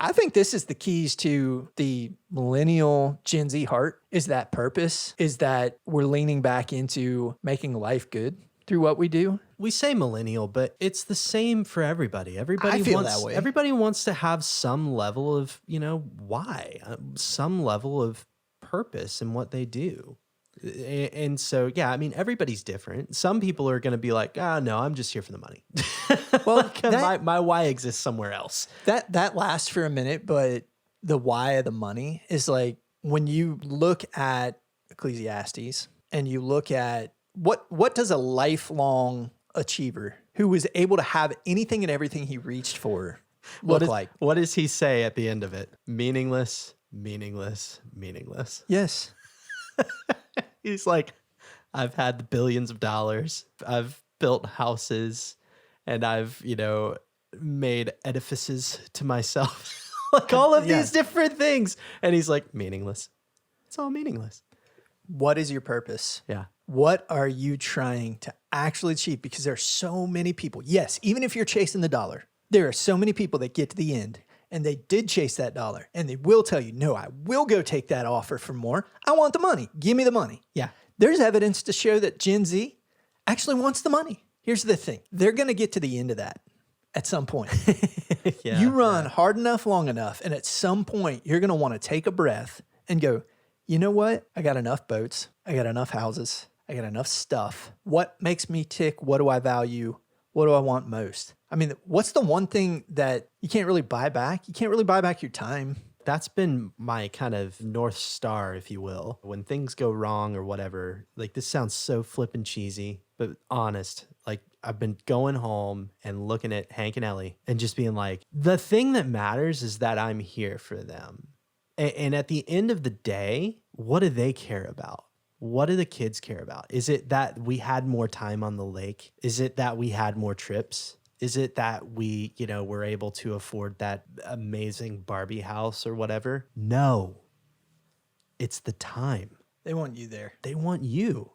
I think this is the keys to the millennial Gen Z heart is that purpose, is that we're leaning back into making life good through what we do. We say millennial, but it's the same for everybody. I feel that way. Everybody wants to have some level of, why, some level of purpose in what they do. And so, yeah, I mean, everybody's different. Some people are going to be like, no, I'm just here for the money. Well, my why exists somewhere else. That lasts for a minute, but the why of the money is like when you look at Ecclesiastes and you look at what does a lifelong achiever who was able to have anything and everything he reached for look like? What does he say at the end of it? Meaningless, meaningless, meaningless. Yes. He's like, I've had the billions of dollars. I've built houses and I've, made edifices to myself. Like all of these different things. And he's like, meaningless. It's all meaningless. What is your purpose? Yeah. What are you trying to actually achieve? Because there are so many people. Yes, even if you're chasing the dollar, there are so many people that get to the end and they did chase that dollar and they will tell you, no, I will go take that offer for more. I want the money. Give me the money. Yeah. There's evidence to show that Gen Z actually wants the money. Here's the thing. They're going to get to the end of that at some point. You run hard enough, long enough, and at some point you're going to want to take a breath and go, you know what? I got enough boats. I got enough houses. I got enough stuff. What makes me tick? What do I value? What do I want most? I mean, what's the one thing that you can't really buy back? You can't really buy back your time. That's been my kind of North Star, if you will. When things go wrong or whatever, like this sounds so flippin' cheesy, but honest, like I've been going home and looking at Hank and Ellie and just being like, the thing that matters is that I'm here for them. And at the end of the day, what do they care about? What do the kids care about? Is it that we had more time on the lake? Is it that we had more trips? Is it that we, were able to afford that amazing Barbie house or whatever? No. It's the time. They want you there. They want you.